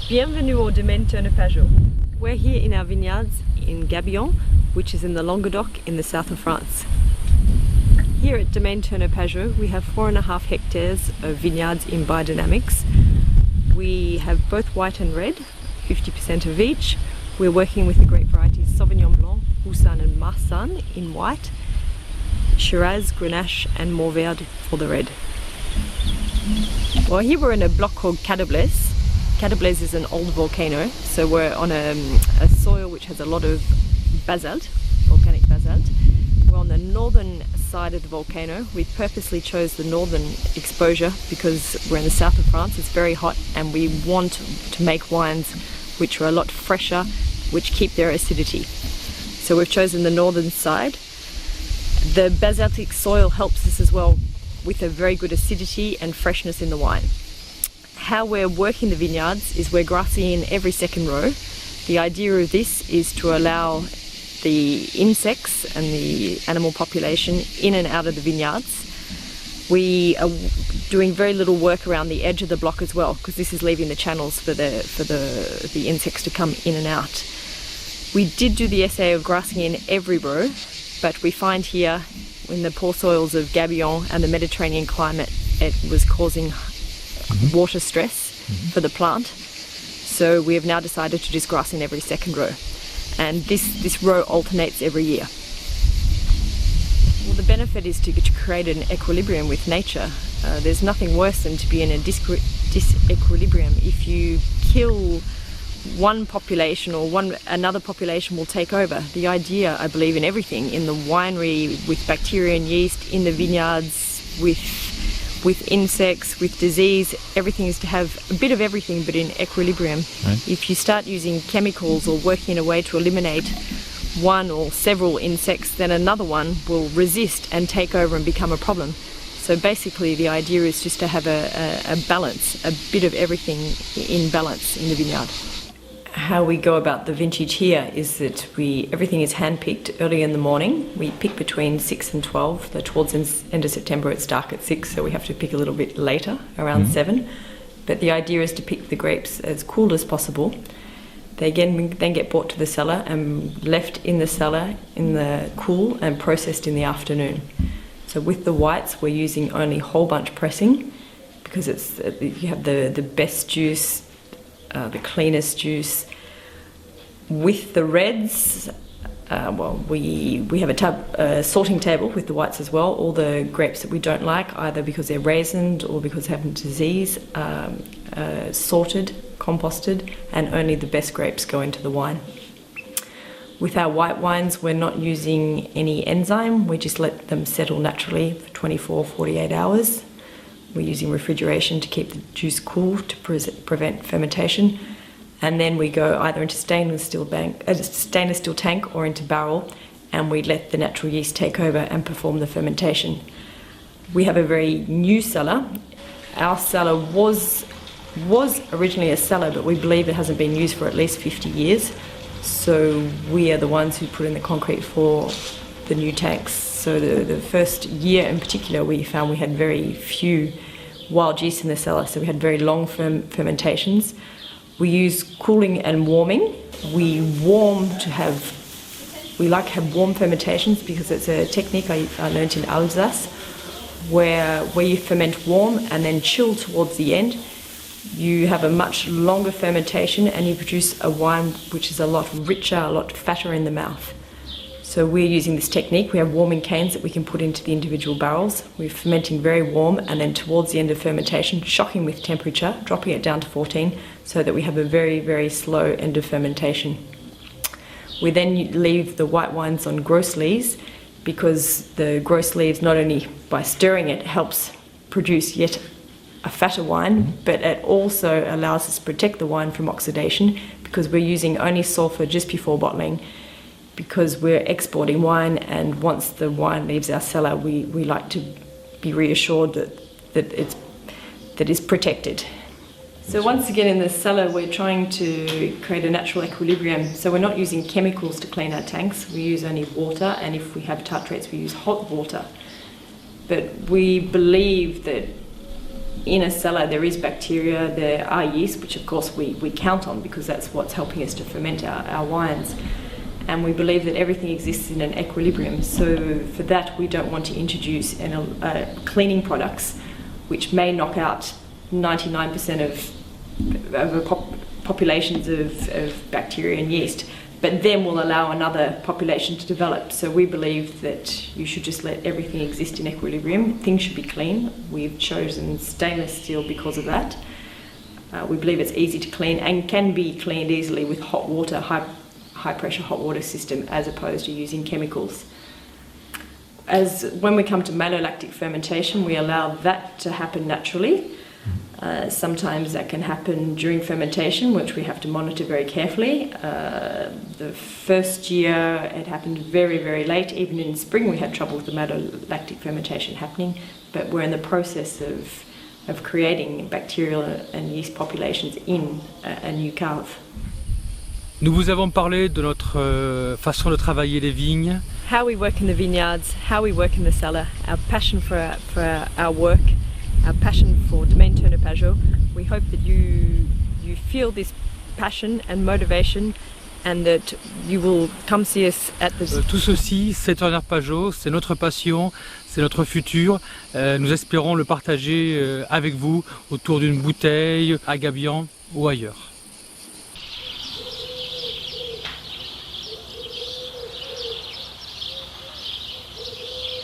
Bienvenue au Domaine Pageot. We're here in our vineyards in Gabillon, which is in the Languedoc in the south of France. Here at Domaine Pageot, we have 4.5 hectares of vineyards in biodynamics. We have both white and red, 50% of each. We're working with the grape varieties Sauvignon Blanc, Roussanne and Marsanne in white, Shiraz, Grenache and Mourvèdre for the red. Well, here we're in a block called Cadoblaise. Cadoblaise is an old volcano, so we're on a soil which has a lot of basalt, volcanic basalt. We're on the northern side of the volcano. We purposely chose the northern exposure because we're in the south of France, it's very hot, and we want to make wines which are a lot fresher, which keep their acidity. So we've chosen the northern side. The basaltic soil helps us as well with a very good acidity and freshness in the wine. How we're working the vineyards is we're grassing in every second row. The idea of this is to allow the insects and the animal population in and out of the vineyards. We are doing very little work around the edge of the block as well, because this is leaving the channels for the insects to come in and out. We did do the essay of grassing in every row, but we find here in the poor soils of Gabillon and the Mediterranean climate, it was causing water stress for the plant. So we have now decided to just grass in every second row. And this row alternates every year. Well, the benefit is to create an equilibrium with nature. There's nothing worse than to be in a disequilibrium. If you kill one population or another population will take over. The idea, I believe, in everything, in the winery, with bacteria and yeast, in the vineyards, with insects, with disease, everything is to have a bit of everything but in equilibrium. Right. If you start using chemicals or working in a way to eliminate one or several insects, then another one will resist and take over and become a problem. So basically the idea is just to have a balance, a bit of everything in balance in the vineyard. How we go about the vintage here is that everything is hand-picked early in the morning. We pick between 6 and 12. Towards the end of September it's dark at 6, so we have to pick a little bit later, around 7. But the idea is to pick the grapes as cool as possible. They then get brought to the cellar and left in the cellar in the cool and processed in the afternoon. So with the whites we're using only whole bunch pressing because you have the best juice, the cleanest juice. With the reds, we have a sorting table with the whites as well. All the grapes that we don't like, either because they're raisined or because they have disease, sorted, composted, and only the best grapes go into the wine. With our white wines, we're not using any enzyme. We just let them settle naturally for 24, 48 hours. We're using refrigeration to keep the juice cool to prevent fermentation, and then we go either into stainless steel tank or into barrel, and we let the natural yeast take over and perform the fermentation. We have a very new cellar. Our cellar was originally a cellar, but we believe it hasn't been used for at least 50 years. So we are the ones who put in the concrete for the new tanks. So the first year in particular, we found we had very few wild yeast in the cellar, so we had very long fermentations. We use cooling and warming. We like to have warm fermentations because it's a technique I learned in Alsace, where you ferment warm and then chill towards the end. You have a much longer fermentation and you produce a wine which is a lot richer, a lot fatter in the mouth. So we're using this technique. We have warming canes that we can put into the individual barrels. We're fermenting very warm, and then towards the end of fermentation, shocking with temperature, dropping it down to 14, so that we have a very, very slow end of fermentation. We then leave the white wines on gross lees, because the gross leaves, not only by stirring it, helps produce yet a fatter wine, but it also allows us to protect the wine from oxidation, because we're using only sulfur just before bottling, because we're exporting wine, and once the wine leaves our cellar, we like to be reassured that it's protected. So once again in the cellar, we're trying to create a natural equilibrium. So we're not using chemicals to clean our tanks. We use only water, and if we have tartrates, we use hot water. But we believe that in a cellar there is bacteria, there are yeast, which of course we count on because that's what's helping us to ferment our wines. And we believe that everything exists in an equilibrium. So for that, we don't want to introduce cleaning products which may knock out 99% of populations of bacteria and yeast, but then will allow another population to develop. So we believe that you should just let everything exist in equilibrium. Things should be clean. We've chosen stainless steel because of that. We believe it's easy to clean and can be cleaned easily with hot water, high pressure hot water system, as opposed to using chemicals. As when we come to malolactic fermentation, we allow that to happen naturally. Sometimes that can happen during fermentation, which we have to monitor very carefully. The first year it happened very, very late. Even in spring we had trouble with the malolactic fermentation happening, but we're in the process of creating bacterial and yeast populations in a new cave. Nous vous avons parlé de notre façon de travailler les vignes. How we work in the vineyards, how we work in the cellar, our passion for our work, our passion for Domaine Pageot. We hope that you feel this passion and motivation and that you will come see us at the... Tout ceci, c'est Turner Pageot, c'est notre passion, c'est notre futur. Nous espérons le partager avec vous autour d'une bouteille, à Gabian ou ailleurs.